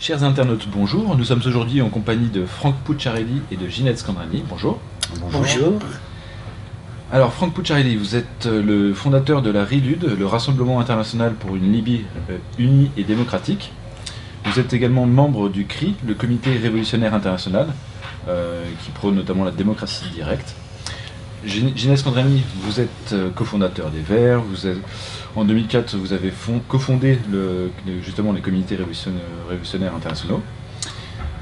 Chers internautes, bonjour. Nous sommes aujourd'hui en compagnie de Franck Pucciarelli et de Ginette Scandrani. Bonjour. Bonjour. Alors, Franck Pucciarelli, vous êtes le fondateur de la RILUD, le Rassemblement international pour une Libye unie et démocratique. Vous êtes également membre du CRI, le Comité révolutionnaire international, qui prône notamment la démocratie directe. Ginette Scandrani, vous êtes cofondateur des Verts. En 2004, vous avez cofondé justement les comités révolutionnaires internationaux.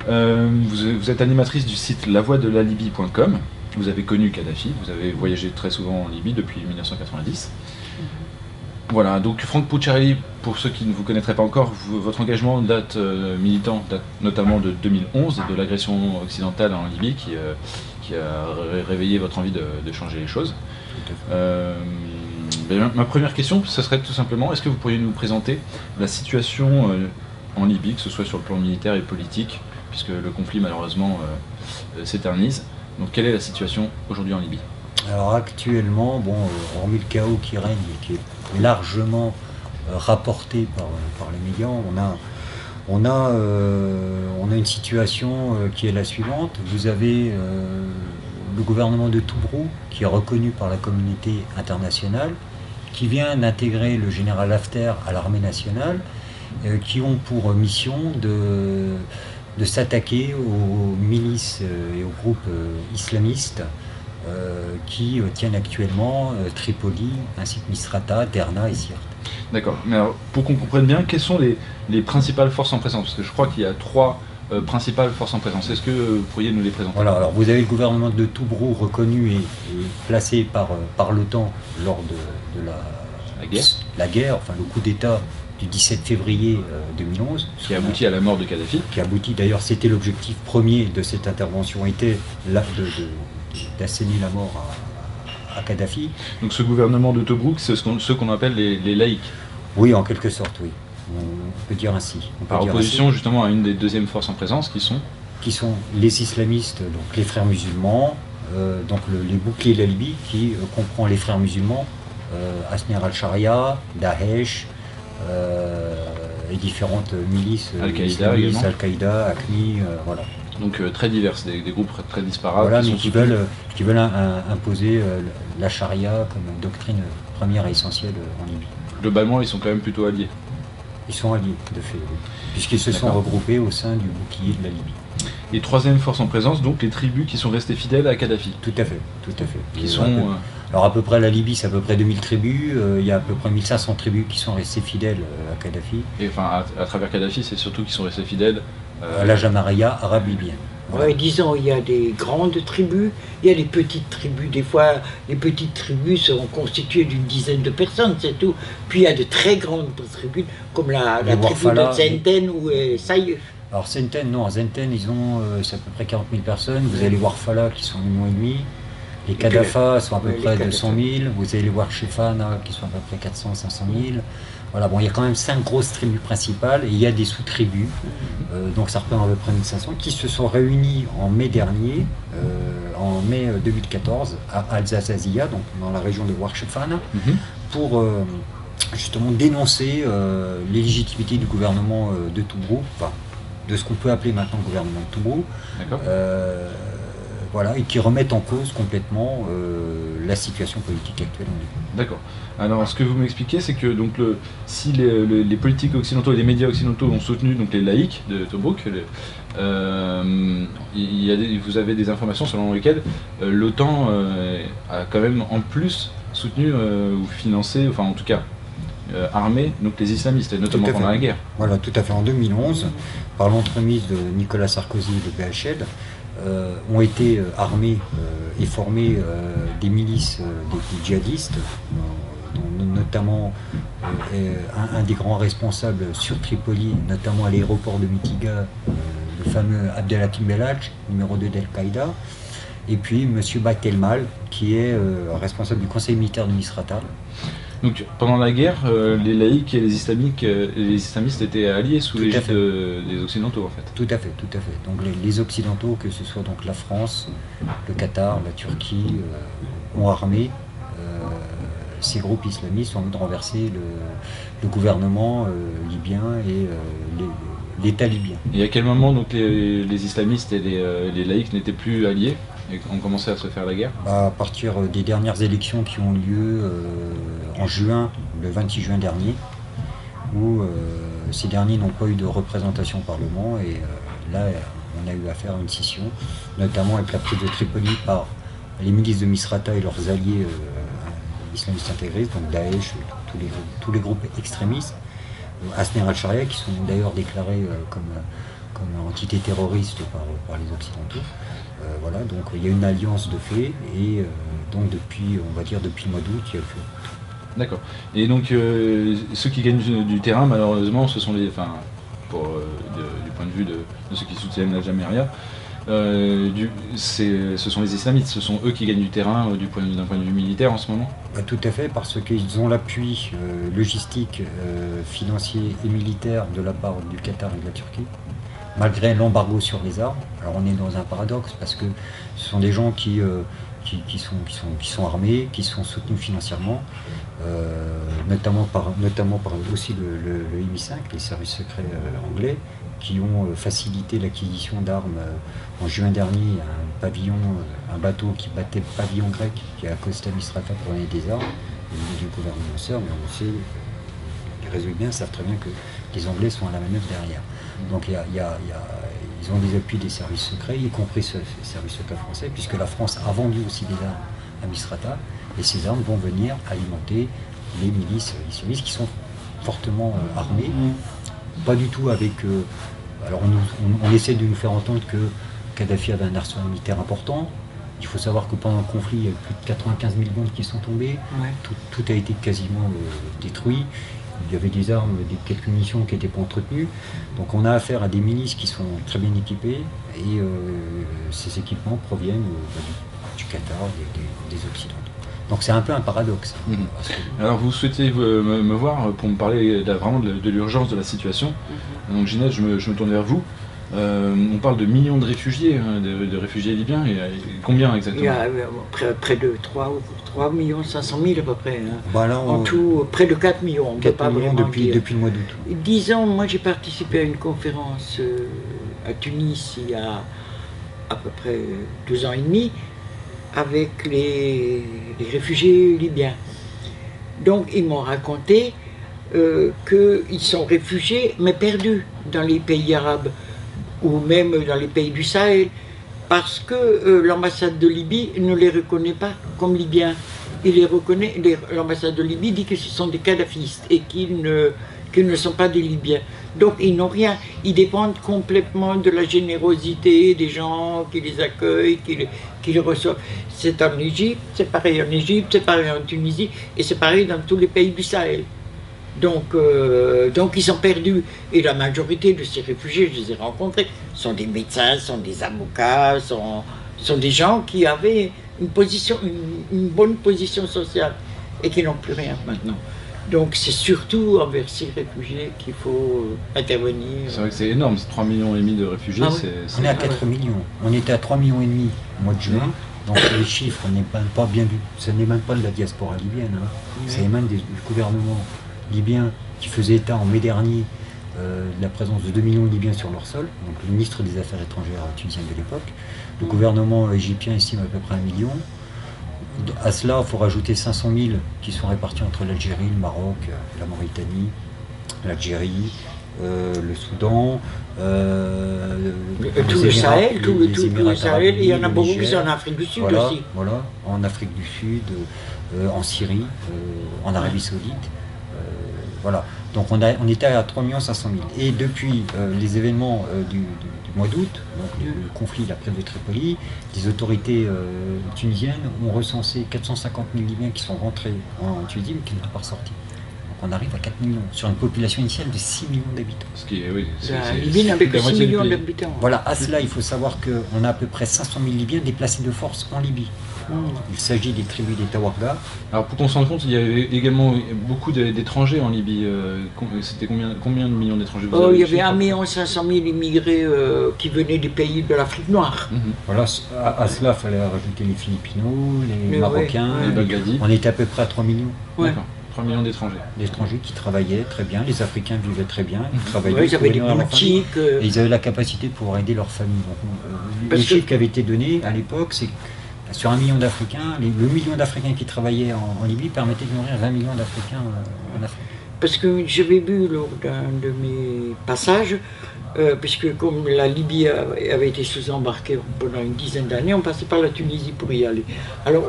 Vous êtes animatrice du site lavoixdelalibye.com. Vous avez connu Kadhafi, vous avez voyagé très souvent en Libye depuis 1990. Voilà, donc Franck Pucciarelli, pour ceux qui ne vous connaîtraient pas encore, votre engagement militant date notamment de 2011, de l'agression occidentale en Libye qui a réveillé votre envie de changer les choses. Ma première question, ce serait tout simplement, est-ce que vous pourriez nous présenter la situation en Libye, que ce soit sur le plan militaire et politique, puisque le conflit malheureusement s'éternise. Donc quelle est la situation aujourd'hui en Libye? Alors actuellement, hormis le chaos qui règne et qui est largement rapporté par les médias, on a une situation qui est la suivante. Vous avez le gouvernement de Tobrouk, qui est reconnu par la communauté internationale, qui vient d'intégrer le général Haftar à l'armée nationale, qui ont pour mission de s'attaquer aux milices et aux groupes islamistes qui tiennent actuellement Tripoli, ainsi que Misrata, Derna et Sirte. D'accord, mais alors pour qu'on comprenne bien, quelles sont les principales forces en présence? Parce que je crois qu'il y a trois principales forces en présence. Est-ce que vous pourriez nous les présenter? Voilà, alors vous avez le gouvernement de Tobrouk reconnu et placé par l'OTAN lors de la guerre, enfin le coup d'État du 17 février 2011. Qui a abouti à la mort de Kadhafi. Qui a abouti, d'ailleurs, c'était l'objectif premier de cette intervention, était d'asséner la mort à Kadhafi. Donc ce gouvernement de Tobrouk, c'est ceux qu'on appelle les laïcs. Oui, en quelque sorte, oui. On peut dire ainsi. Par opposition justement à une des deuxièmes forces en présence qui sont les islamistes, donc les frères musulmans, donc les boucliers de la Libye, qui comprend les frères musulmans, Hasner al-Sharia, Daesh, et différentes milices, Al-Qaïda, ACMI, voilà. Donc très diverses, des groupes très disparates. Voilà, mais qui veulent imposer la charia comme doctrine première et essentielle en Libye. Globalement, ils sont quand même plutôt alliés. Ils sont alliés, de fait, oui, puisqu'ils se sont regroupés au sein du bouclier de la Libye. Et troisième force en présence, donc les tribus qui sont restées fidèles à Kadhafi. Tout à fait, tout à fait. Alors à peu près la Libye, c'est à peu près 2000 tribus, il y a à peu près 1500 tribus qui sont restées fidèles à Kadhafi. Et enfin, à travers Kadhafi, c'est surtout qu'ils sont restés fidèles à la Jamaria arabe libyenne. Voilà. Ouais, disons, il y a des grandes tribus, il y a les petites tribus. Des fois, les petites tribus sont constituées d'une dizaine de personnes, c'est tout. Puis il y a de très grandes tribus, comme la tribu de Zenten ou Saïe. Alors Zenten, non, Zenten, c'est à peu près 40 000 personnes. Vous avez les Warfala qui sont 1,5 million. Les Kadhafa sont à peu près 200 000. Vous allez les voir Shefana qui sont à peu près 400 500 000. Voilà, il y a quand même 5 grosses tribus principales et il y a des sous-tribus, donc ça représente à peu près 1500, qui se sont réunis en mai dernier, en mai 2014, à Al-Zazazia, donc dans la région de Warshefana, pour justement dénoncer l'illégitimité du gouvernement de Tobrouk, enfin, de ce qu'on peut appeler maintenant le gouvernement de Tobrouk. Voilà, et qui remettent en cause complètement la situation politique actuelle en Libye. D'accord. Alors, ce que vous m'expliquez, c'est que donc, si les politiques occidentaux et les médias occidentaux ont soutenu donc, les laïcs de Tobrouk, vous avez des informations selon lesquelles l'OTAN a quand même en plus soutenu ou financé, enfin en tout cas armé donc, les islamistes, et notamment pendant la guerre. Voilà, tout à fait. En 2011, par l'entremise de Nicolas Sarkozy et de BHL, ont été armés et formés des milices des djihadistes, dont notamment un des grands responsables sur Tripoli, notamment à l'aéroport de Mitiga, le fameux Abdelhakim Belhadj, numéro 2 d'Al-Qaïda, et puis M. Bakelmal, qui est responsable du conseil militaire de Misrata. Donc pendant la guerre, les laïcs et les islamistes étaient alliés sous l'égide des Occidentaux en fait. Tout à fait, tout à fait. Donc les Occidentaux, que ce soit donc la France, le Qatar, la Turquie, ont armé ces groupes islamistes, ont renversé le gouvernement libyen et l'État libyen. Et à quel moment donc les islamistes et les laïcs n'étaient plus alliés et ont commencé à se faire la guerre? À partir des dernières élections qui ont lieu en juin, le 26 juin dernier, où ces derniers n'ont pas eu de représentation au Parlement, et là on a eu affaire à une scission, notamment avec la prise de Tripoli par les milices de Misrata et leurs alliés islamistes intégristes, donc Daesh, tous les groupes extrémistes, Hasner al-Sharia, qui sont d'ailleurs déclarés comme entité terroriste par les Occidentaux. Voilà, donc il y a une alliance de fait, et donc depuis, on va dire depuis le mois d'août, il y a le feu. D'accord. Et donc ceux qui gagnent du terrain, malheureusement, ce sont les, du point de vue de ceux qui soutiennent la Jameria, ce sont les islamistes, ce sont eux qui gagnent du terrain d'un point de vue militaire en ce moment? Tout à fait, parce qu'ils ont l'appui logistique, financier et militaire de la part du Qatar et de la Turquie, malgré l'embargo sur les armes. Alors on est dans un paradoxe, parce que ce sont des gens qui sont armés, qui sont soutenus financièrement, notamment par aussi le MI5, les services secrets anglais, qui ont facilité l'acquisition d'armes en juin dernier. Un bateau qui battait pavillon grec, qui est à Costa Misrata pour donner des armes, au niveau du gouvernement sœur, mais on sait, les réseaux libyens savent très bien que les Anglais sont à la manœuvre derrière. Donc ils ont des appuis des services secrets, y compris ces services secrets français, puisque la France a vendu aussi des armes à Misrata, et ces armes vont venir alimenter les milices islamistes qui sont fortement armées, pas du tout avec... alors on essaie de nous faire entendre que Kadhafi avait un arsenal militaire important. Il faut savoir que pendant le conflit, il y a eu plus de 95 000 bombes qui sont tombées, tout a été quasiment détruit. Il y avait des armes, quelques munitions qui n'étaient pas entretenues. Donc on a affaire à des milices qui sont très bien équipées, et ces équipements proviennent du Qatar, des Occidentaux. Donc c'est un peu un paradoxe. Alors vous souhaitez me voir pour me parler vraiment de l'urgence de la situation. Donc Ginette, je me tourne vers vous. On parle de millions de réfugiés, de réfugiés libyens, et combien exactement? Il y a près de 3 500 000 à peu près. Là, en tout, près de 4 millions. 4 millions depuis le mois d'août. Disons, moi j'ai participé à une conférence à Tunis il y a à peu près 2 ans et demi, avec les réfugiés libyens. Donc ils m'ont raconté qu'ils sont réfugiés mais perdus dans les pays arabes, ou même dans les pays du Sahel, parce que l'ambassade de Libye ne les reconnaît pas comme Libyens. L'ambassade de Libye dit que ce sont des kadhafistes et qu'ils ne sont pas des Libyens. Donc ils n'ont rien, ils dépendent complètement de la générosité des gens qui les accueillent, qui les reçoivent. C'est en Égypte, c'est pareil en Égypte, c'est pareil en Tunisie, et c'est pareil dans tous les pays du Sahel. Donc ils sont perdus, et la majorité de ces réfugiés, je les ai rencontrés, sont des médecins, sont des avocats, sont des gens qui avaient une bonne position sociale et qui n'ont plus rien maintenant. Donc c'est surtout envers ces réfugiés qu'il faut intervenir. C'est vrai que c'est énorme, c'est 3,5 millions de réfugiés. On est à 4 millions, on était à 3,5 millions au mois de juin. Donc les chiffres n'est pas bien vu, ce n'est même pas de la diaspora libyenne, c'est même du gouvernement libyen qui faisait état en mai dernier de la présence de 2 millions de Libyens sur leur sol, donc le ministre des Affaires étrangères tunisien de l'époque. Le gouvernement égyptien estime à peu près 1 million. À cela, il faut rajouter 500 000 qui sont répartis entre l'Algérie, le Maroc, la Mauritanie, l'Algérie, le Soudan, tout le Sahel, tout le Sahel, il y en a beaucoup qui sont en Afrique du Sud aussi. Voilà, en Afrique du Sud, en Syrie, en Arabie Saoudite. Voilà, donc on était à 3 500 000. Et depuis les événements du mois d'août, donc le conflit, la prise de Tripoli, les autorités tunisiennes ont recensé 450 000 Libyens qui sont rentrés en Tunisie mais qui ne sont pas ressortis. Donc on arrive à 4 millions, sur une population initiale de 6 millions d'habitants. Ce qui est, oui, la Libye n'avait que 6 millions d'habitants. Voilà, à cela il faut savoir qu'on a à peu près 500 000 Libyens déplacés de force en Libye. Il s'agit des tribus des Tawarga. Alors pour qu'on se rende compte, il y avait également beaucoup d'étrangers en Libye. C'était combien de millions d'étrangers vous avez? Il y avait 1 500 000 immigrés qui venaient des pays de l'Afrique noire. Voilà, à cela, il fallait rajouter les Philippinos, les Marocains. Les Baghdadis. On était à peu près à 3 millions. 3 millions d'étrangers. D'étrangers qui travaillaient très bien, les Africains vivaient très bien, ils travaillaient, Ouais, ils avaient des pouvaient nourrir leur famille, boutiques. et ils avaient la capacité de pouvoir aider leur famille. Donc, les chiffres qui avaient été donnés à l'époque, c'est que sur 1 million d'Africains, le million d'Africains qui travaillaient en Libye permettait de nourrir 20 millions d'Africains en Afrique. Parce que j'avais vu lors d'un de mes passages, puisque comme la Libye avait été sous-embarquée pendant une dizaine d'années, on passait par la Tunisie pour y aller. Alors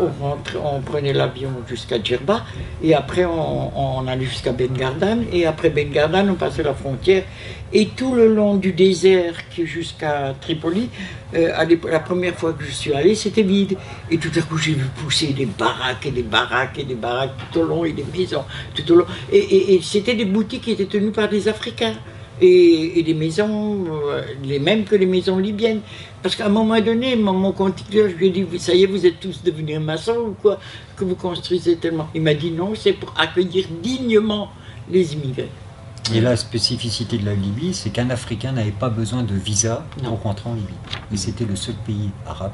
on prenait l'avion jusqu'à Djerba, et après on allait jusqu'à Ben Gardan, et après Ben Gardan on passait la frontière, et tout le long du désert qui est jusqu'à Tripoli, la première fois que je suis allé, c'était vide. Et tout à coup j'ai vu pousser des baraques et des baraques et des baraques tout au long, et des maisons tout au long. Et c'était des boutiques qui étaient tenues par des Africains. Et des maisons, les mêmes que les maisons libyennes. Parce qu'à un moment donné, mon conducteur, je lui ai dit, ça y est, vous êtes tous devenus maçons ou quoi, que vous construisez tellement. Il m'a dit non, c'est pour accueillir dignement les immigrés. Et la spécificité de la Libye, c'est qu'un Africain n'avait pas besoin de visa pour rentrer en Libye. Et c'était le seul pays arabe,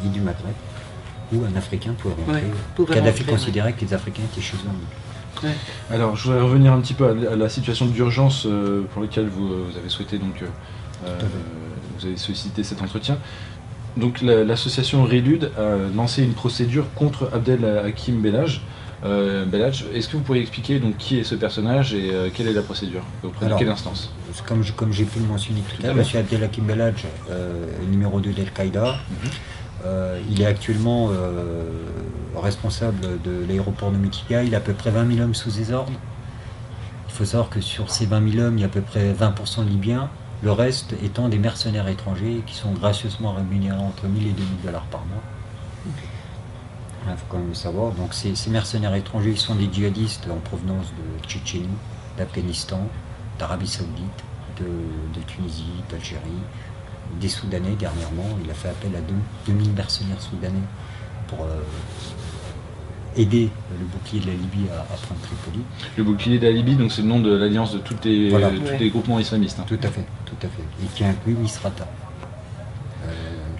et du Maghreb, où un Africain pouvait rentrer. Ouais, Kadhafi considérait que les Africains étaient chez eux en Libye. Ouais. Alors, je voudrais revenir un petit peu à la situation d'urgence pour laquelle vous avez souhaité, donc, vous avez sollicité cet entretien. Donc, l'association RELUD a lancé une procédure contre Abdel Hakim Belhadj. Est-ce que vous pourriez expliquer donc qui est ce personnage et quelle est la procédure auprès de quelle instance? Comme j'ai pu le mentionner tout à l'heure, M. Abdel Hakim Belhadj, numéro 2 d'Al-Qaïda, il est actuellement responsable de l'aéroport de Mitiga. Il a à peu près 20 000 hommes sous ses ordres. Il faut savoir que sur ces 20 000 hommes, il y a à peu près 20% de Libyens, le reste étant des mercenaires étrangers qui sont gracieusement rémunérés entre 1 000 et 2 000 $ par mois. Il faut quand même le savoir. Donc ces mercenaires étrangers, ils sont des djihadistes en provenance de Tchétchénie, d'Afghanistan, d'Arabie Saoudite, de Tunisie, d'Algérie, des Soudanais dernièrement. Il a fait appel à 2000 mercenaires soudanais pour aider le bouclier de la Libye à prendre Tripoli. Le bouclier de la Libye, donc c'est le nom de l'alliance de tous les groupements islamistes. Hein. Tout à fait. Et qui inclut Misrata.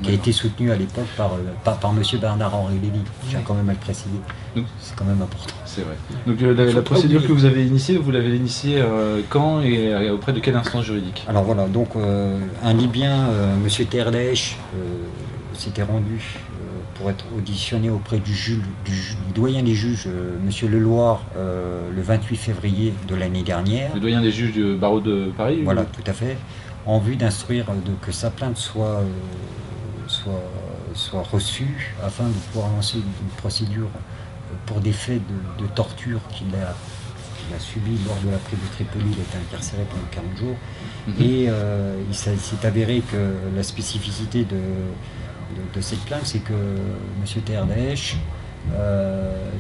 Qui a été soutenu à l'époque par M. Bernard-Henri Lévy, je tiens quand même à le préciser. C'est quand même important. C'est vrai. Donc la procédure que vous avez initiée, vous l'avez initiée quand et auprès de quelle instance juridique? Alors voilà, donc un Libyen, M. Terdesh, s'était rendu pour être auditionné auprès du doyen des juges, M. Leloir, le 28 février de l'année dernière. Le doyen des juges du barreau de Paris? Voilà, tout à fait, en vue d'instruire que sa plainte soit reçue afin de pouvoir lancer une procédure pour des faits de torture qu'il a subi lors de la prise de Tripoli. Il a été incarcéré pendant 40 jours. Et il s'est avéré que la spécificité de cette plainte, c'est que M. Terdesh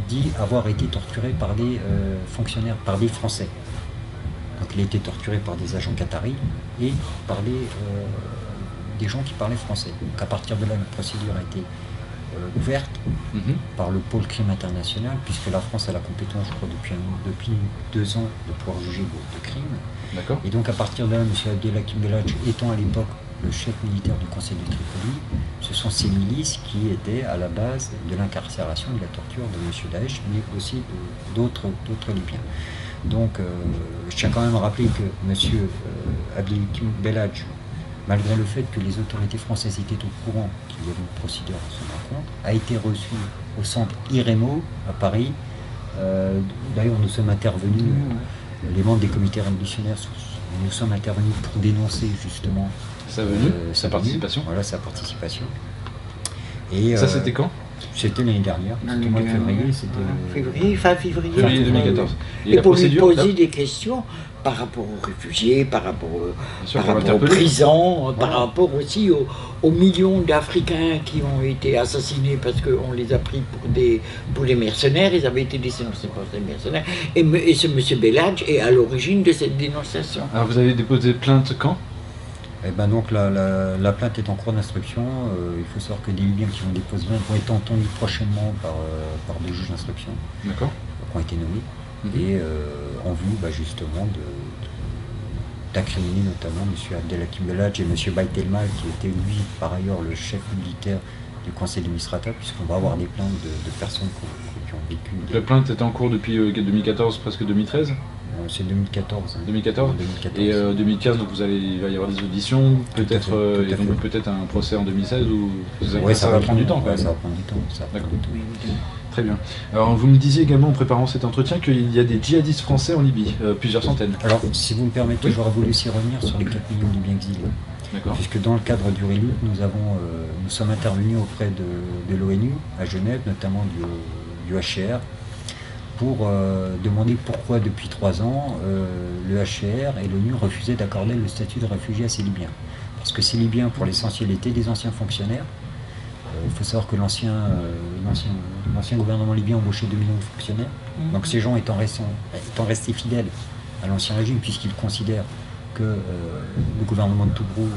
dit avoir été torturé par des fonctionnaires, par des Français. Donc il a été torturé par des agents qataris et par des gens qui parlaient français. Donc à partir de là, une procédure a été ouverte par le pôle crime international, puisque la France a la compétence, je crois, depuis 2 ans, de pouvoir juger de crimes. D'accord. Et donc à partir de là, M. Abdel Hakim Belhadj étant à l'époque le chef militaire du Conseil de Tripoli, ce sont ces milices qui étaient à la base de l'incarcération et de la torture de M. Daesh, mais aussi d'autres Libyens. Donc je tiens quand même à rappeler que M. Abdel Hakim Belhadj, malgré le fait que les autorités françaises étaient au courant qu'il y avait une procédure à son rencontre, a été reçu au centre IREMO à Paris. D'ailleurs, nous sommes intervenus, les membres des comités révolutionnaires, nous sommes intervenus pour dénoncer justement sa participation. Voilà, sa participation. Et, ça, c'était quand? C'était l'année dernière, c'était le mois de février. Fin février. Février 2014. Et pour lui poser des questions par rapport aux réfugiés, par rapport aux prisons, par rapport aussi aux millions d'Africains qui ont été assassinés parce qu'on les a pris pour des mercenaires. Ils avaient été dénoncés par des mercenaires. Et ce monsieur Belhadj est à l'origine de cette dénonciation. Alors vous avez déposé plainte quand? Eh ben donc la plainte est en cours d'instruction. Il faut savoir que des Libyens qui vont déposer plainte vont être entendus prochainement par des juges d'instruction qui ont été nommés et en vue justement d'incriminer notamment M. Abdel Hakim Belhadj et M. Baïtelmal, qui était lui par ailleurs le chef militaire du conseil de Misrata, puisqu'on va avoir des plaintes de personnes qui ont qui ont vécu. La plainte est en cours depuis 2014, presque 2013. C'est 2014. 2014. 2014. Et 2015, donc il va y avoir des auditions, peut-être tout à fait. peut-être un procès en 2016 ou Ouais, ça va prendre du temps quand même. Ça va prendre du temps. D'accord. Très bien. Alors vous me disiez également en préparant cet entretien qu'il y a des djihadistes français en Libye, plusieurs centaines. Alors, si vous me permettez, j'aurais voulu aussi revenir sur les 4 millions de Libyens exilés. D'accord. Puisque dans le cadre du RELU, nous sommes intervenus auprès de l'ONU à Genève, notamment du HCR, pour demander pourquoi depuis 3 ans le HCR et l'ONU refusaient d'accorder le statut de réfugié à ces Libyens. Parce que ces Libyens, pour l'essentiel, étaient des anciens fonctionnaires. Il faut savoir que l'ancien gouvernement libyen embauchait 2 millions de fonctionnaires. Donc ces gens étant restés fidèles à l'ancien régime, puisqu'ils considèrent que le gouvernement de Tobrouk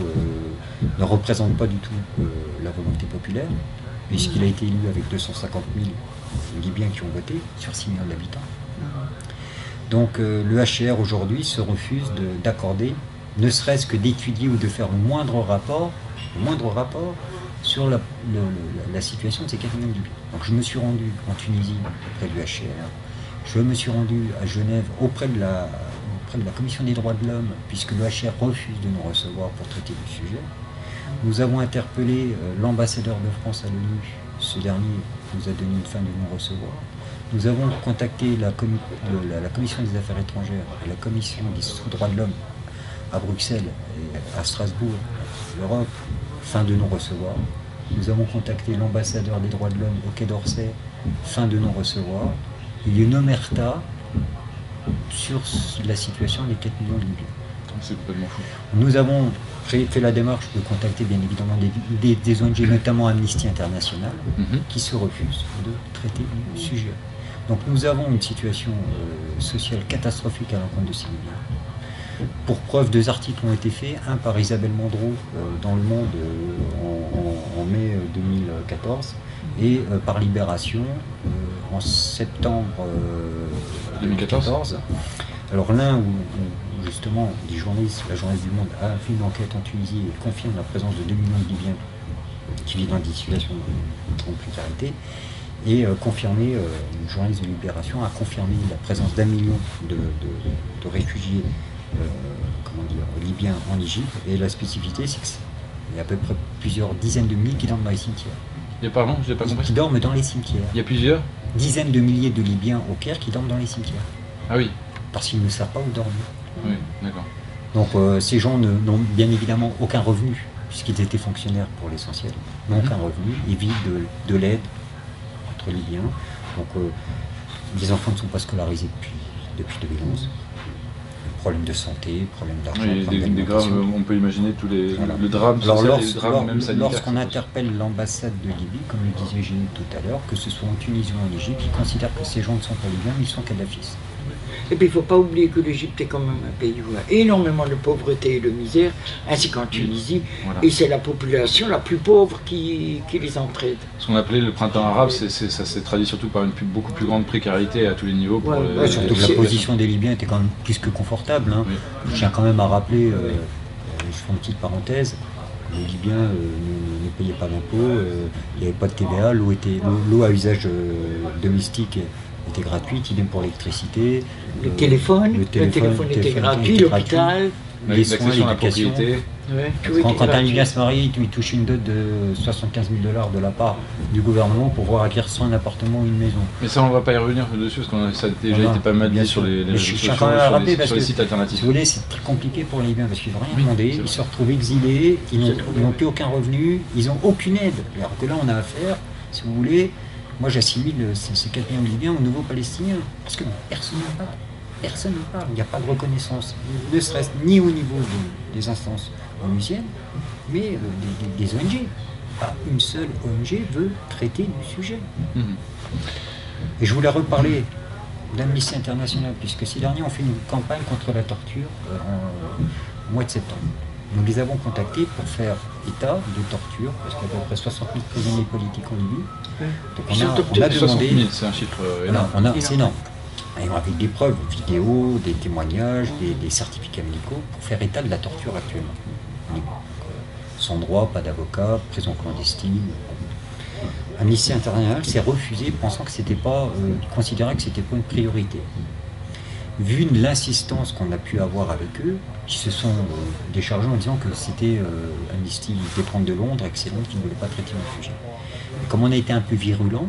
ne représente pas du tout la volonté populaire, puisqu'il a été élu avec 250 000 Libyens qui ont voté sur 6 millions d'habitants. Donc le HCR aujourd'hui se refuse d'accorder, ne serait-ce que d'étudier ou de faire le moindre rapport sur la situation de ces 4 millions de Libyens. Donc je me suis rendu en Tunisie auprès du HCR, je me suis rendu à Genève auprès de la Commission des droits de l'homme, puisque le HCR refuse de nous recevoir pour traiter du sujet. Nous avons interpellé l'ambassadeur de France à l'ONU. Ce dernier nous a donné une fin de non-recevoir. Nous avons contacté la Commission des affaires étrangères et la Commission des droits de l'homme à Bruxelles et à Strasbourg, l'Europe, fin de non-recevoir. Nous avons contacté l'ambassadeur des droits de l'homme au Quai d'Orsay, fin de non-recevoir. Il y a une omerta sur la situation des 4 millions de Libyens. C'est complètement fou. Nous avons fait la démarche de contacter bien évidemment des ONG, notamment Amnesty International, qui se refusent de traiter le sujet. Donc nous avons une situation sociale catastrophique à l'encontre de ces Libyens. Pour preuve, 2 articles ont été faits, un par Isabelle Mandreau dans Le Monde en mai 2014 et par Libération en septembre 2014. Alors l'un où justement la journaliste du Monde a fait une enquête en Tunisie et confirme la présence de 2 millions de Libyens qui vivent dans des situations de grande précarité, et confirmé, une journaliste de Libération a confirmé la présence d'1 million de réfugiés libyens en Égypte, et la spécificité c'est qu'il y a à peu près plusieurs dizaines de milliers qui dorment dans les cimetières. Pardon, je n'ai pas compris. Qui dorment dans les cimetières. Il y a plusieurs dizaines de milliers de Libyens au Caire qui dorment dans les cimetières. Ah oui. Parce qu'ils ne savent pas où dormir. Oui, d'accord. Donc ces gens n'ont bien évidemment aucun revenu, puisqu'ils étaient fonctionnaires pour l'essentiel, n'ont aucun revenu, ils vivent de l'aide entre Libyens. Donc les enfants ne sont pas scolarisés depuis 2011. Problème de santé, problème d'argent, des graves, on peut imaginer tous les le drame social, les drames même sanitaires. Lorsqu'on interpelle l'ambassade de Libye, comme le disait Génie tout à l'heure, que ce soit en Tunisie ou en Égypte, ils considèrent que ces gens ne sont pas libyens, mais ils sont kadhafistes. Et puis il ne faut pas oublier que l'Égypte est quand même un pays où il y a énormément de pauvreté et de misère, ainsi qu'en Tunisie, voilà. Et c'est la population la plus pauvre qui les entraide. Ce qu'on appelait le printemps arabe, ça s'est traduit surtout par une beaucoup plus grande précarité à tous les niveaux. Surtout que la position des Libyens était quand même plus que confortable. Hein. Oui. Je tiens quand même à rappeler, je fais une petite parenthèse, les Libyens ne payaient pas d'impôts, il n'y avait pas de TVA, l'eau à usage domestique était gratuite, idem pour l'électricité. Le téléphone était gratuit, l'hôpital, les soins, l'éducation. Ouais, quand un Libyen se marie, il touche une dot de 75 000 $ de la part du gouvernement pour pouvoir acquérir soit un appartement ou une maison. Mais ça, on ne va pas y revenir dessus, parce que ça a déjà été pas mal dit sur les réseaux sociaux, sur les sites alternatifs. Si vous voulez, c'est très compliqué pour les Libyens, parce qu'ils n'ont rien demandé, ils se retrouvent exilés, ils n'ont plus aucun revenu, ils n'ont aucune aide. Alors que là, on a affaire, si vous voulez, moi j'assimile ces 4 millions de Libyens aux nouveaux Palestiniens, parce que personne n'en parle. Personne ne parle, il n'y a pas de reconnaissance, ne serait-ce ni au niveau des instances onusiennes, mais des ONG. Pas une seule ONG veut traiter du sujet. Et je voulais reparler d'Amnesty International, puisque ces derniers ont fait une campagne contre la torture au mois de septembre. Nous les avons contactés pour faire état de torture, parce qu'il y a à peu près 60 000 prisonniers politiques en Libye. Donc on a demandé... 60 000, c'est un chiffre énorme. C'est énorme. Avec des preuves vidéo, des témoignages, des certificats médicaux pour faire état de la torture actuellement. Sans droit, pas d'avocat, prison clandestine. Amnesty International s'est refusé, pensant que c'était pas, considérait que c'était pas une priorité. Vu l'insistance qu'on a pu avoir avec eux, qui se sont déchargés en disant que c'était Amnesty dépend de Londres, excellent, qui ne voulait pas traiter le sujet. Et comme on a été un peu virulent,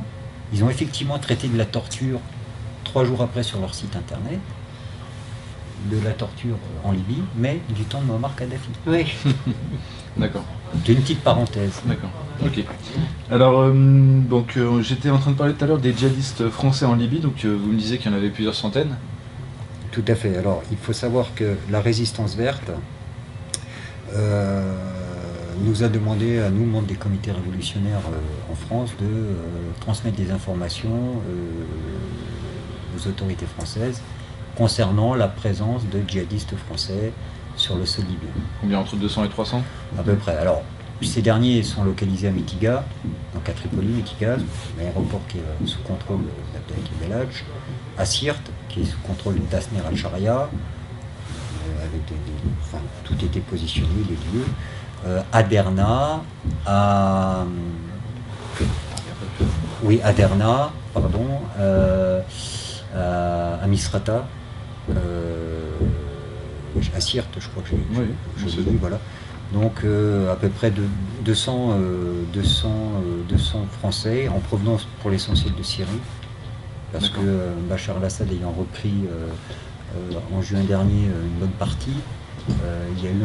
ils ont effectivement traité de la torture 3 jours après sur leur site internet, de la torture en Libye, mais du temps de Muammar Kadhafi. Oui. D'accord. C'est une petite parenthèse. D'accord. Ok. Alors, j'étais en train de parler tout à l'heure des djihadistes français en Libye, donc vous me disiez qu'il y en avait plusieurs centaines. Tout à fait. Alors, il faut savoir que la résistance verte nous a demandé, à nous, membres des comités révolutionnaires en France, de transmettre des informations aux autorités françaises concernant la présence de djihadistes français sur le sol libyen. Combien, entre 200 et 300 À peu près. Alors, ces derniers sont localisés à Mitiga, donc à Tripoli, Mitiga, l'aéroport qui est sous contrôle d'Abdelhak Belhadj, à Sirte, qui est sous contrôle d'Asner al-Sharia, avec enfin, tout était positionné, les lieux, à Derna, à Derna, pardon, à Misrata, à Sirte, je crois que j'ai vu, voilà. Donc à peu près 200 Français en provenance pour l'essentiel de Syrie, parce que Bachar al-Assad ayant repris en juin dernier une bonne partie, il y a eu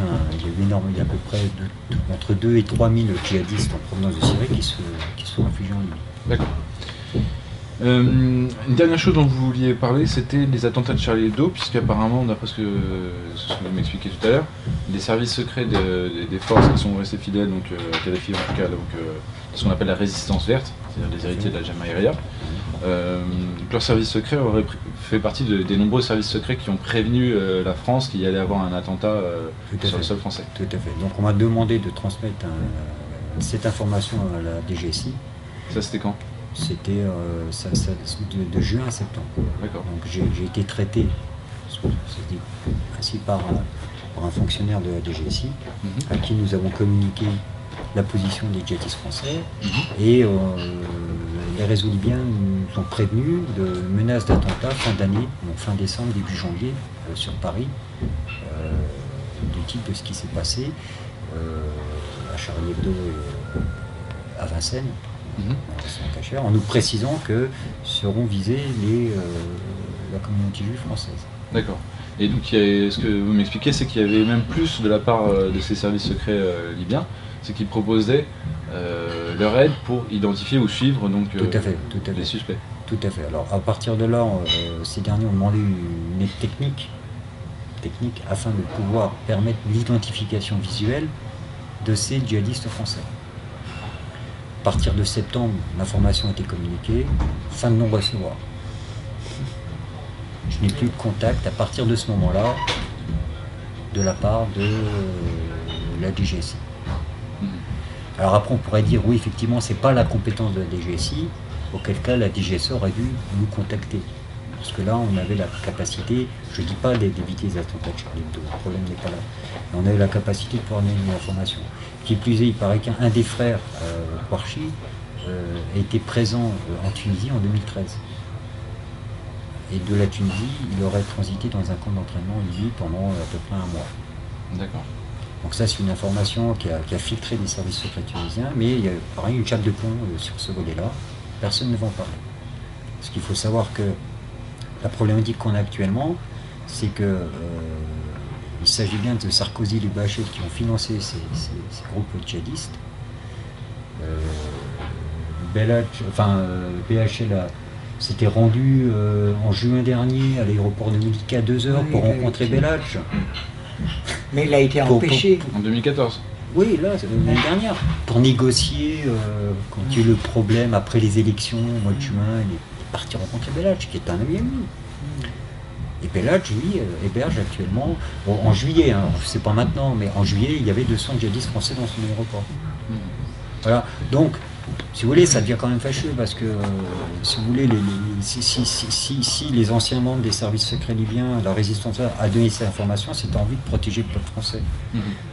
à peu près entre 2 et 3 000 djihadistes en provenance de Syrie qui se sont réfugiés en Libye. D'accord. Une dernière chose dont vous vouliez parler, c'était les attentats de Charlie Hebdo, puisqu'apparemment, d'après ce que vous m'expliquiez tout à l'heure, les services secrets des forces qui sont restés fidèles, donc à Kadhafi en tout cas, donc ce qu'on appelle la résistance verte, c'est-à-dire les héritiers de la Jamaïria, leurs services secrets auraient fait partie des nombreux services secrets qui ont prévenu la France qu'il y allait avoir un attentat sur le sol français. Tout à fait. Donc on m'a demandé de transmettre cette information à la DGSI. Ça c'était quand ? C'était de juin à septembre. D'accord. Donc j'ai été traité ainsi par un fonctionnaire de la DGSI, à qui nous avons communiqué la position des djihadistes français, et les réseaux libyens nous ont prévenus de menaces d'attentats fin d'année, donc fin décembre, début janvier, sur Paris, du type de ce qui s'est passé à Charlie Hebdo et à Vincennes. En nous précisant que seront visés la communauté juive française. D'accord. Et donc ce que vous m'expliquez, c'est qu'il y avait même plus de la part de ces services secrets libyens, c'est qu'ils proposaient leur aide pour identifier ou suivre donc, tout à fait. les suspects. Tout à fait. Alors à partir de là, ces derniers ont demandé une aide technique afin de pouvoir permettre l'identification visuelle de ces djihadistes français. À partir de septembre, l'information a été communiquée, fin de non-recevoir. Je n'ai plus de contact à partir de ce moment-là de la part de la DGSI. Alors après on pourrait dire oui effectivement c'est pas la compétence de la DGSI, auquel cas la DGSI aurait dû nous contacter. Parce que là on avait la capacité, je ne dis pas d'éviter les attentats de Charlie Hebdo, le problème n'est pas là. Mais on avait la capacité de pouvoir donner une information. Qui plus est, il paraît qu'un des frères, Kouarchi, a été présent en Tunisie en 2013. Et de la Tunisie, il aurait transité dans un camp d'entraînement en Libye pendant à peu près un mois. D'accord. Donc ça c'est une information qui a filtré des services secrets tunisiens, mais il y a pareil une chape de plomb sur ce volet-là. Personne ne va en parler. Parce qu'il faut savoir que la problématique qu'on a actuellement, c'est que il s'agit bien de Sarkozy et BHL qui ont financé ces groupes djihadistes. BHL s'était rendu en juin dernier à l'aéroport de Melika 2 heures pour rencontrer Belhadj. Mais il a été empêché. En 2014. Oui, là, l'année dernière. Pour négocier, quand il y a eu le problème après les élections au mois de juin, il est parti rencontrer Belhadj, qui est un ami à lui. Et Belhadj, lui, héberge actuellement, bon, en juillet, hein, c'est pas maintenant, mais en juillet, il y avait 200 djihadistes français dans son aéroport. Voilà, donc, si vous voulez, ça devient quand même fâcheux parce que, si vous voulez, si les anciens membres des services secrets libyens, la résistance a donné ces informations, c'était envie de protéger le peuple français.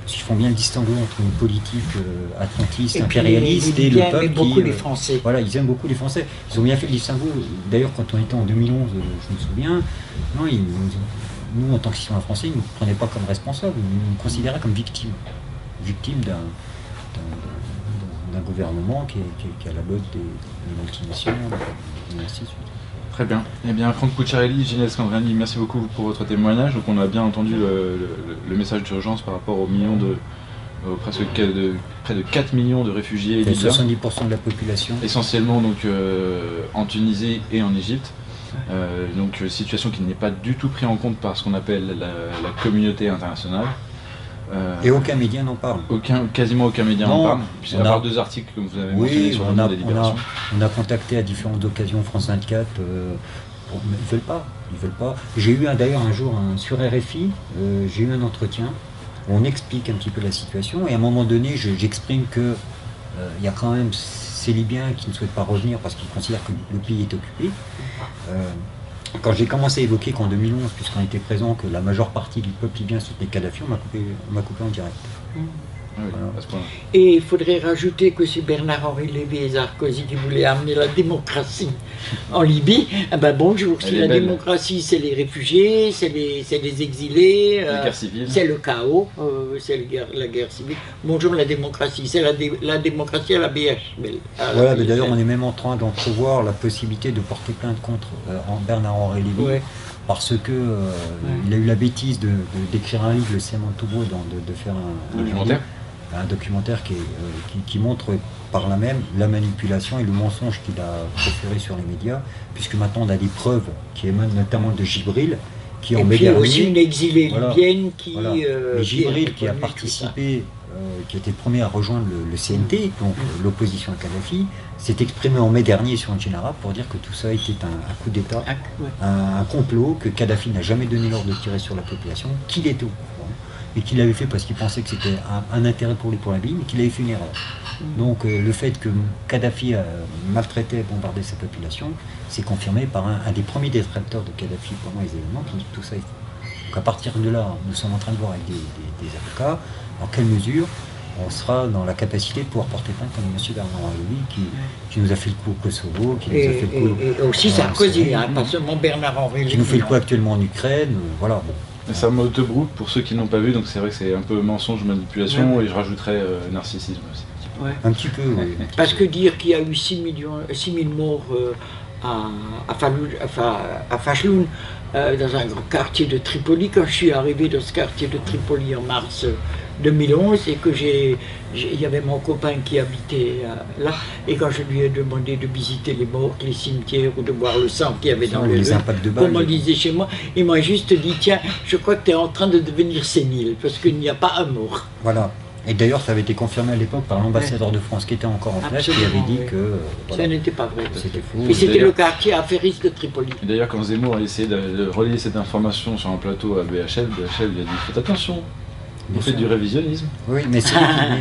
Parce qu'ils font bien le distinguo entre une politique atlantiste, impérialiste et le peuple beaucoup les Français. Voilà, ils aiment beaucoup les Français. Ils ont bien fait le distinguo. D'ailleurs, quand on était en 2011, je me souviens, non, nous, en tant que citoyens français, ils ne nous prenaient pas comme responsables, ils nous considéraient comme victimes. Victimes d'un gouvernement qui est à la botte des multinationales, et ainsi de suite. Très bien. Eh bien, Franck Pucciarelli, Ginette Scandrani, merci beaucoup pour votre témoignage. Donc, on a bien entendu le message d'urgence par rapport aux millions près de 4 millions de réfugiés libyens. 70% de la population. Essentiellement donc, en Tunisie et en Égypte. Donc, situation qui n'est pas du tout prise en compte par ce qu'on appelle la communauté internationale. Et aucun média n'en parle. Quasiment aucun média n'en parle. À part 2 articles que vous avez mentionnés sur le des Libérations. On a contacté à différentes occasions France 24. Ils veulent pas. J'ai eu d'ailleurs un jour sur RFI, j'ai eu un entretien où on explique un petit peu la situation et à un moment donné j'exprime que il y a quand même ces Libyens qui ne souhaitent pas revenir parce qu'ils considèrent que le pays est occupé. Quand j'ai commencé à évoquer qu'en 2011, puisqu'on était présent, que la majeure partie du peuple libyen soutenait Kadhafi, on m'a coupé en direct. Oui, voilà. à ce point-là. Et il faudrait rajouter que c'est Bernard-Henri Lévy et Sarkozy qui voulaient amener la démocratie en Libye. Eh ben bonjour, si la démocratie c'est les réfugiés, c'est les exilés, c'est le chaos, c'est la guerre civile. Bonjour la démocratie, c'est la démocratie à la BHL. Voilà, mais d'ailleurs on est même en train d'entrevoir la possibilité de porter plainte contre Bernard-Henri Lévy. Ouais. Parce que il a eu la bêtise d'écrire un livre, le Cémentobo, de faire un documentaire qui montre par là même la manipulation et le mensonge qu'il a proféré sur les médias, puisque maintenant on a des preuves qui émanent notamment de Gibril, qui en mai dernier, aussi une exilée libyenne qui... Gibril qui a participé, qui était le premier à rejoindre le CNT, donc l'opposition à Kadhafi, s'est exprimé en mai dernier sur Al Arabe pour dire que tout ça était un coup d'État, un complot, que Kadhafi n'a jamais donné l'ordre de tirer sur la population, qu'il était au courant, et qu'il l'avait fait parce qu'il pensait que c'était un intérêt pour lui pour la vie, mais qu'il avait fait une erreur. Donc le fait que Kadhafi maltraitait, bombardait sa population, c'est confirmé par un des premiers détracteurs de Kadhafi pendant les événements qui dit que tout ça est faux. Donc à partir de là, nous sommes en train de voir avec des avocats en quelle mesure on sera dans la capacité de pouvoir porter plainte comme M. Bernard-Henri Lévy qui nous a fait le coup au Kosovo, qui nous a fait le coup... Et aussi Sarkozy, pas seulement Bernard-Henri Lévy. Qui nous fait le coup actuellement en Ukraine, voilà. Bon. C'est un mot de groupe pour ceux qui n'ont pas vu, donc c'est vrai que c'est un peu mensonge, manipulation, et je rajouterais narcissisme aussi. Ouais. Un petit peu, oui. Parce que dire qu'il y a eu 6 000 morts à Fachloun, dans un grand quartier de Tripoli, quand je suis arrivé dans ce quartier de Tripoli en mars 2011, et que il y avait mon copain qui habitait là, et quand je lui ai demandé de visiter les morts, les cimetières, ou de voir le sang qu'il y avait dans les impacts de balles, comme on disait chez moi, il m'a juste dit, tiens, je crois que tu es en train de devenir sénile, parce qu'il n'y a pas un mort. Voilà. Et d'ailleurs, ça avait été confirmé à l'époque par l'ambassadeur de France qui était encore en place, qui avait dit que... Voilà, ça n'était pas vrai. C'était faux. Et c'était le quartier affairiste de Tripoli. Et d'ailleurs, quand Zemmour a essayé de relayer cette information sur un plateau à BHL lui a dit, faites attention, vous faites du révisionnisme. Oui, mais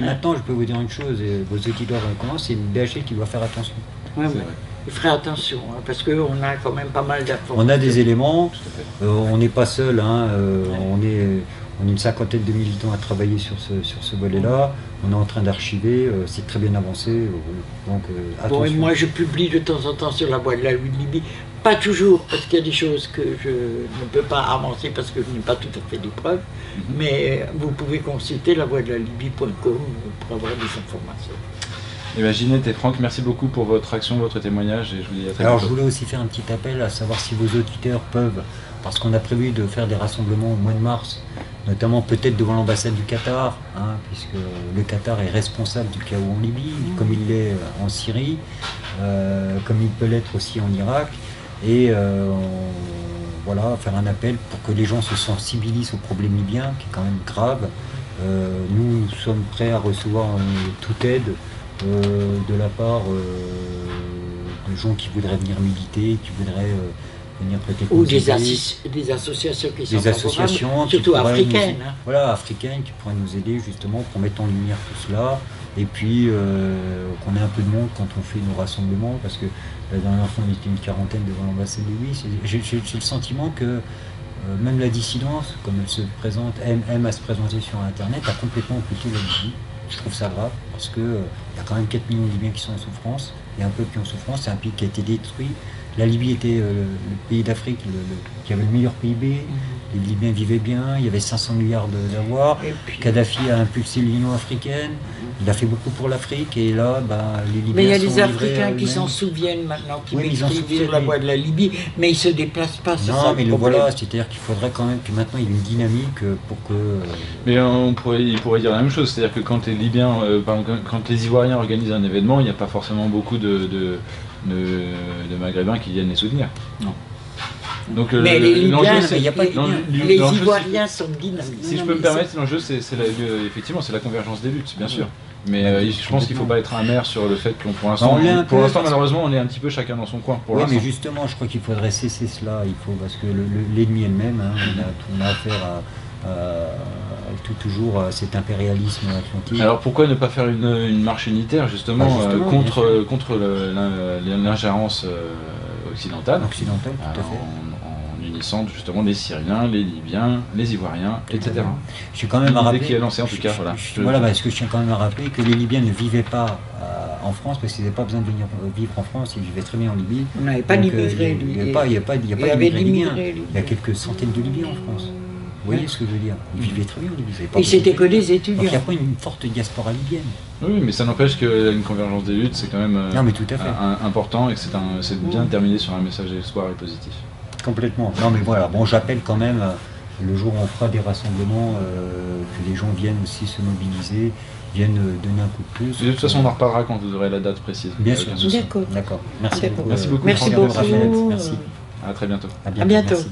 maintenant, je peux vous dire une chose, et vos auditeurs commencent, c'est BHL qui doit faire attention. Ouais, ouais. Il ferait attention, hein, parce qu'on a quand même pas mal d'informations. On a des éléments, on n'est pas seul, hein, on est une cinquantaine de militants à travailler sur ce volet-là. On est en train d'archiver, c'est très bien avancé. Donc, attention. Bon, et moi, je publie de temps en temps sur la voie de la Libye. Pas toujours, parce qu'il y a des choses que je ne peux pas avancer parce que je n'ai pas tout à fait des preuves. Mais vous pouvez consulter la voie de la Libye.com pour avoir des informations. Eh bien, Ginette et Franck, merci beaucoup pour votre action, votre témoignage. Et je vous dis à très Alors, bientôt. je voulais aussi faire un petit appel à savoir si vos auditeurs peuvent, parce qu'on a prévu de faire des rassemblements au mois de mars, notamment peut-être devant l'ambassade du Qatar, hein, puisque le Qatar est responsable du chaos en Libye, comme il l'est en Syrie, comme il peut l'être aussi en Irak. Et voilà, faire un appel pour que les gens se sensibilisent au problème libyen, qui est quand même grave. Nous sommes prêts à recevoir toute aide de la part de gens qui voudraient venir militer, qui voudraient venir peut-être ou des associations qui sont associations surtout africaines. Hein. Voilà, africaines qui pourraient nous aider justement pour mettre en lumière tout cela. Et puis qu'on ait un peu de monde quand on fait nos rassemblements, parce que la dernière fois on était une quarantaine devant l'ambassade de Libye. J'ai le sentiment que même la dissidence, comme elle se présente, aime à se présenter sur Internet, a complètement occulté la Libye. Je trouve ça grave, parce qu'il y a quand même 4 millions de Libyens qui sont en souffrance, il y a un peuple qui est en souffrance, c'est un pays qui a été détruit. La Libye était le pays d'Afrique qui avait le meilleur PIB, les Libyens vivaient bien, il y avait 500 milliards d'avoirs, Kadhafi a impulsé l'Union africaine, il a fait beaucoup pour l'Afrique, et là, les Libyens. Mais il y a sont les Africains qui eux-mêmes. s'en souviennent maintenant, qui Oui, mais ils en m'écrivent souviennent, sur la mais- voie de la Libye, mais ils se déplacent pas, c'est ça Non, mais le problème. voilà, c'est-à-dire qu'il faudrait quand même que maintenant il y ait une dynamique pour que. Mais il pourrait dire la même chose, c'est-à-dire que quand les Libyens, quand les Ivoiriens organisent un événement, il n'y a pas forcément beaucoup de Maghrébins qui viennent les soutenir. Non. Donc Mais les l'enjeu, Libyens, c'est il y a pas de les l'enjeu, c'est- Ivoiriens sont dynamiques. Si je Non, peux me mais permettre, l'enjeu, effectivement, c'est la convergence des luttes, bien sûr. Mais je pense qu'il ne faut pas être amer sur le fait qu'on, pour l'instant, On l'est un peu, parce que- malheureusement, on est un petit peu chacun dans son coin. Pour Oui, l'instant. mais justement, je crois qu'il faudrait cesser cela. Il faut, parce que l'ennemi est le même. Hein, on a affaire toujours à cet impérialisme atlantique. Alors pourquoi ne pas faire une marche unitaire justement, Justement, bien contre l'ingérence occidentale, Occidental, tout à fait. en unissant justement les Syriens, les Libyens, les Ivoiriens, etc. Je suis quand même à L'idée rappeler. qui est lancée, en tout cas, voilà. Voilà, parce que je tiens quand même à rappeler que les Libyens ne vivaient pas en France parce qu'ils n'avaient pas besoin de venir vivre en France. Ils vivaient très bien en Libye. On n'avait pas Donc, d'immigrés, Il lui. n'y a pas Il y avait d'immigrés libyens. d'immigrés, Il y a quelques centaines de Libyens en France. Vous voyez ce que je veux dire? Ils vivaient très bien en Libye. Ils avaient pas Et besoin c'était de que venir. des Donc étudiants. il n'y a pas une forte diaspora libyenne. Oui, mais ça n'empêche qu'une convergence des luttes, c'est quand même Non, mais tout à fait. important et que c'est bien de terminer sur un message d'espoir et positif. Complètement. Non, mais voilà. Bon, j'appelle quand même le jour où on fera des rassemblements, que les gens viennent aussi se mobiliser, viennent donner un coup de pouce. De toute façon, on en reparlera quand vous aurez la date précise. Bien Aucun sûr. souci. D'accord. D'accord. Merci D'accord. beaucoup. Merci beaucoup. Merci Jean-Pierre beaucoup. Raphaël. Merci. À très bientôt. À À bientôt. Merci.